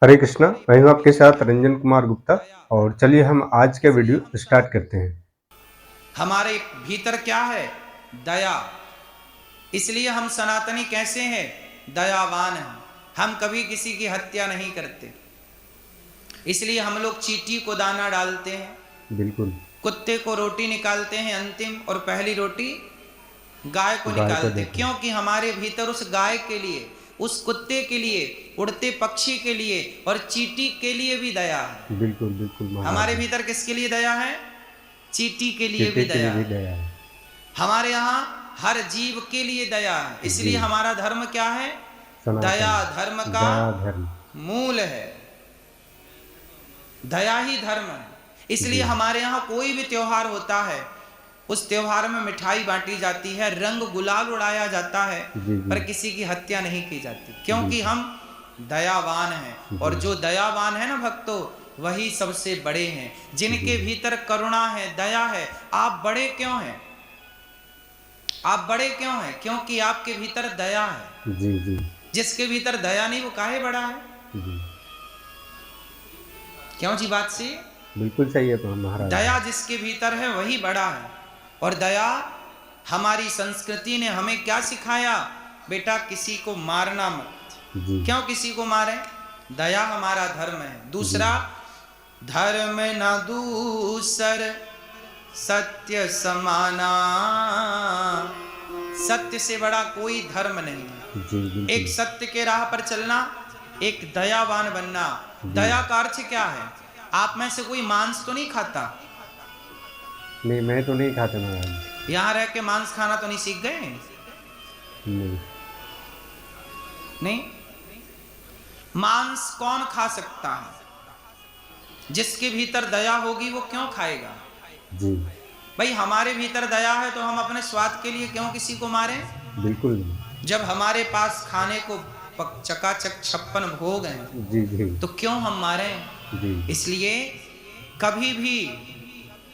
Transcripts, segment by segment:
हरे कृष्णा। मैं हूं आपके साथ रंजन कुमार गुप्ता और चलिए हम आज के वीडियो स्टार्ट करते हैं। हमारे भीतर क्या है? दया। इसलिए हम सनातनी कैसे हैं? दयावान हैं। हम कभी किसी की हत्या नहीं करते। इसलिए हम लोग चींटी को दाना डालते हैं, बिल्कुल। कुत्ते को रोटी निकालते हैं अंतिम, और पहली रोटी गाय को गाय को निकालते। देते हैं। क्योंकि हमारे भीतर उस गाय के लिए, उस कुत्ते के लिए, उड़ते पक्षी के लिए और चींटी के लिए भी दया है। बिल्कुल बिल्कुल महाराज हमारे जी। भीतर किसके लिए दया है? चींटी के लिए भी चींटी के लिए दया भी है। दया है। हमारे यहाँ हर जीव के लिए दया है। जी। इसलिए हमारा धर्म क्या है? सनातन दया धर्म का दया धर्म। मूल है। दया ही धर्म है। इसलिए जी हमारे यहाँ कोई भी त्योहार होता है, उस त्योहार में मिठाई बांटी जाती है, रंग गुलाल उड़ाया जाता है, जी जी। पर किसी की हत्या नहीं की जाती, क्योंकि बिल्कुल। हम दयावान हैं। और जी जो दयावान है ना भक्तों, वही सबसे बड़े हैं। जिनके जी भीतर करुणा है, दया है। आप बड़े क्यों हैं? आप बड़े क्यों हैं? क्योंकि आपके भीतर दया है। जी जी जिसके भीतर दया नहीं, वो काहे बड़ा है? जी। क्यों जी? बात से बिल्कुल सही है तो महाराज दया जी। जिसके भीतर है वही बड़ा है। और दया, हमारी संस्कृति ने हमें क्या सिखाया? बेटा, किसी को मारना मत। जी क्यों किसी को मारे? दया हमारा धर्म है। जी। दूसरा, धर्म न दूसर सत्य समाना। सत्य से बड़ा कोई धर्म नहीं है। जी बिल्कुल। एक सत्य के राह पर चलना, एक दयावान बनना। जी। दया का अर्थ क्या है? आप में से कोई मांस तो नहीं खाता? नहीं, मैं तो नहीं खाता महाराज जी। यहां रह के मांस खाना तो नहीं सीख गए? नहीं। नहीं। मांस कौन खा सकता है? जिसके भीतर दया होगी वो क्यों खाएगा? जी भाई, हमारे भीतर दया है तो हम अपने स्वाद के लिए क्यों किसी को मारें? बिल्कुल नहीं। जब हमारे पास खाने को चकाचक 56 भोग हैं, जी जी तो क्यों हम मारें? जी। इसलिए कभी भी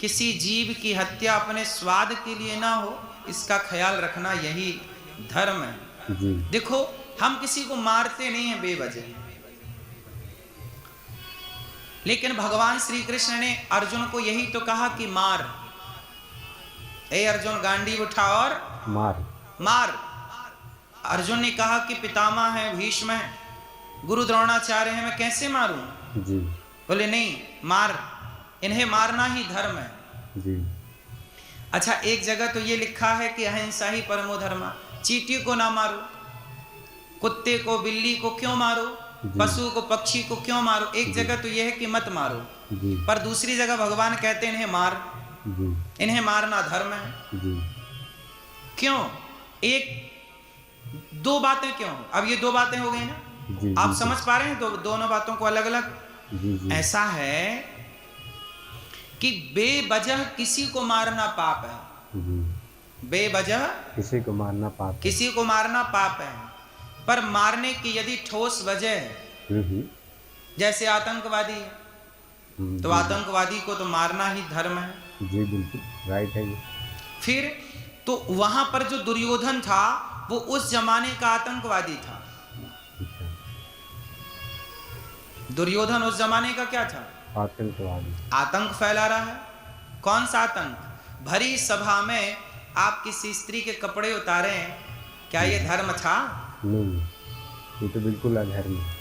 किसी जीव की हत्या अपने स्वाद के लिए ना हो, इसका ख्याल रखना, यही धर्म है। जी देखो, हम किसी को मारते नहीं हैं बेवजह, लेकिन भगवान श्री कृष्ण ने अर्जुन को यही तो कहा कि मार। ए अर्जुन, गांडी उठा और मार। मार। अर्जुन ने कहा कि पितामह है, भीष्म है, गुरु द्रोणाचार्य है, मैं कैसे मारूं? जी बोले नहीं, मार। इन्हें मारना ही धर्म है। जी अच्छा, एक जगह तो ये लिखा है कि अहिंसा ही परमो धर्म। चींटी को ना मारो, कुत्ते को, बिल्ली को क्यों मारो? पशु को, पक्षी को क्यों मारो? एक जगह तो यह है कि मत मारो, जी पर दूसरी जगह भगवान कहते हैं इन्हें मार। जी इन्हें मारना धर्म है। जी क्यों? एक दो बातें क्यों? अब ये दो बातें हो गई ना। जी। आप जी समझ पा रहे हैं दोनों बातों को अलग अलग? जी जी। ऐसा है कि बेवजह किसी को मारना पाप है। जी। बेवजह किसी को मारना पाप है। किसी को मारना पाप है, पर मारने की यदि ठोस वजह है, जैसे आतंकवादी है, तो जी आतंकवादी को तो मारना ही धर्म है। जी बिल्कुल राइट है ये। फिर तो वहां पर जो दुर्योधन था, वो उस जमाने का आतंकवादी था। अच्छा। दुर्योधन उस जमाने का क्या था? आतंकवादी। आतंक फैला रहा है। कौन सा आतंक? भरी सभा में आप किसी स्त्री के कपड़े उतारे हैं, क्या ये धर्म था? नहीं, ये तो बिल्कुल अधर्म है।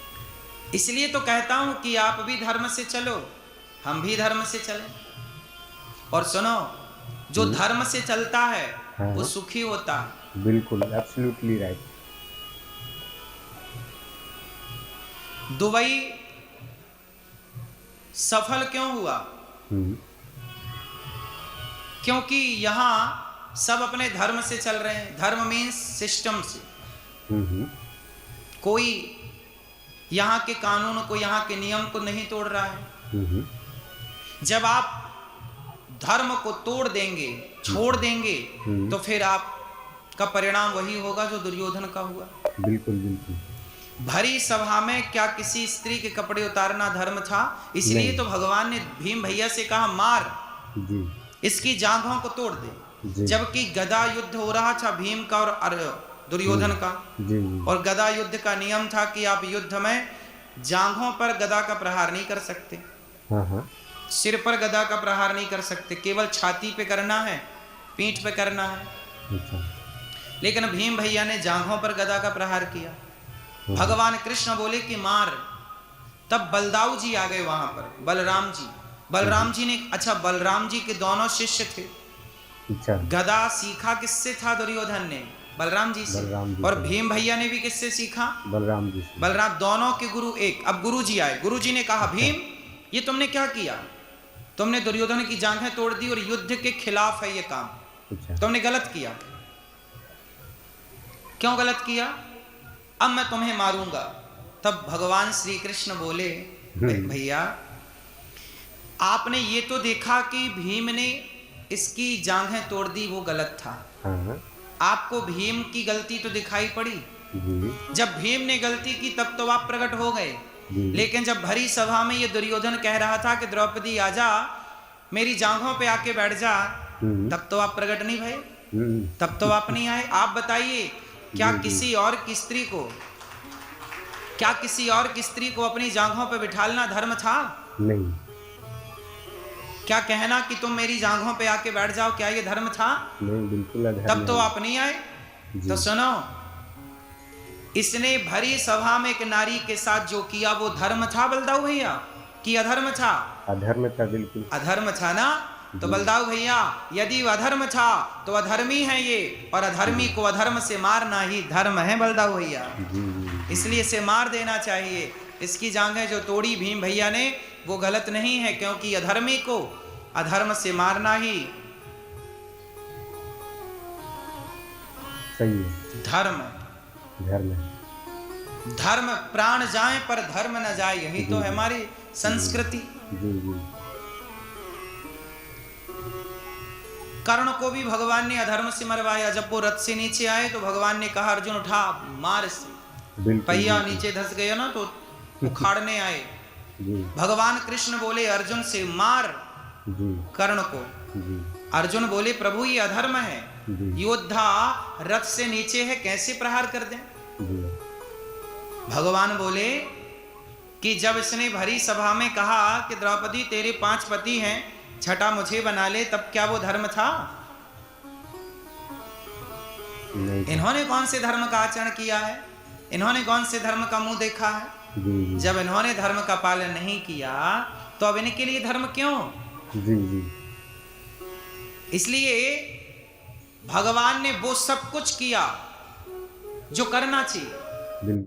इसलिए तो कहता हूं कि आप भी धर्म से चलो, हम भी धर्म से चलें। और सुनो, जो धर्म से चलता है वो सुखी होता है। बिल्कुल एब्सोल्युटली राइट। दुबई सफल क्यों हुआ? क्योंकि यहां सब अपने धर्म से चल रहे हैं। धर्म मीन्स सिस्टम से। कोई यहां के कानून को, यहां के नियम को नहीं तोड़ रहा है। जब आप धर्म को तोड़ देंगे, छोड़ देंगे, तो फिर आपका परिणाम वही होगा जो दुर्योधन का हुआ। बिल्कुल बिल्कुल। भरी सभा में क्या किसी स्त्री के कपड़े उतारना धर्म था? इसलिए तो भगवान ने भीम भैया से कहा, मार जी। इसकी जांघों को तोड़ दे। जबकि गदा युद्ध हो रहा था भीम का और दुर्योधन का। जी। और गदा युद्ध का नियम था कि आप युद्ध में जांघों पर गदा का प्रहार नहीं कर सकते, हाँ हाँ। सिर पर गदा का प्रहार नहीं कर सकते, केवल छाती पे करना है, पीठ पे करना है। अच्छा। लेकिन भीम भैया ने जांघों पर गदा का प्रहार किया। हाँ। भगवान कृष्ण बोले कि मार। तब बलदाऊ जी आ गए वहां पर, बलराम जी। बलराम जी ने, अच्छा बलराम जी के दोनों शिष्य थे। अच्छा। गदा सीखा किससे था दुर्योधन ने? बलराम जी से। बलराम जी और से। भीम भैया ने भी किससे सीखा? बलराम जी से। बलराम, दोनों के गुरु एक। अब गुरु जी आए, गुरु जी ने कहा अच्छा। भीम ये तुमने क्या किया? तुमने दुर्योधन की जांघें तोड़ दी और युद्ध के खिलाफ है ये काम। अच्छा। तुमने गलत किया। क्यों गलत किया? अब मैं तुम्हें मारूंगा। तब भगवान श्री कृष्ण बोले भैया आपने ये तो देखा कि भीम ने इसकी जांघें तोड़ दी, वो गलत था। हाँ। आपको भीम की गलती तो दिखाई पड़ी। जी। जब भीम ने गलती की तब तो आप प्रकट हो गए। जी। लेकिन जब भरी सभा में ये दुर्योधन कह रहा था कि द्रौपदी आजा, मेरी जांघों पे आके बैठ जा, तब तो आप प्रकट नहीं भये, तब तो आप नहीं आए। आप बताइए क्या किसी और की स्त्री को, क्या किसी और की स्त्री को अपनी जांघों पे बिठालना धर्म था? नहीं। क्या कहना कि तुम मेरी जांघों पे आके बैठ जाओ, क्या ये धर्म था? नहीं, बिल्कुल अधर्म तब तो नहीं। आप नहीं आए। तो सुनो, इसने भरी सभा में एक नारी के साथ जो किया वो धर्म था बलदाऊ भैया कि अधर्म था? अधर्म था, बिल्कुल अधर्म था ना। तो बलदाऊ भैया यदि अधर्म था तो अधर्मी है ये, और अधर्मी को अधर्म से मारना ही धर्म है बलदाऊ भैया। इसलिए इसे मार देना चाहिए। इसकी जांघें जो तोड़ी भीम भैया ने वो गलत नहीं है, क्योंकि अधर्मी को अधर्म से मारना ही सही है। धर्म। धर्म है। धर्म प्राण जाए पर धर्म न जाए, यही तो है हमारी संस्कृति। जी जी। कर्ण को भी भगवान ने अधर्म से मरवाया। जब वो रथ से नीचे आए तो भगवान ने कहा अर्जुन उठा मार से। पहिया नीचे धस गया ना तो उखाड़ने आए। भगवान कृष्ण बोले अर्जुन से मार कर्ण को। अर्जुन बोले प्रभु ये अधर्म है, योद्धा रथ से नीचे है, कैसे प्रहार कर दें? भगवान बोले कि जब इसने भरी सभा में कहा कि द्रौपदी तेरे 5 पति हैं, छठा मुझे बना ले, तब क्या वो धर्म था? इन्होंने कौन से धर्म का आचरण किया है? इन्होंने कौन से धर्म का मुंह देखा है? जब इन्होंने धर्म का पालन नहीं किया तो अब इनके लिए धर्म क्यों? जी जी। इसलिए भगवान ने वो सब कुछ किया जो करना चाहिए।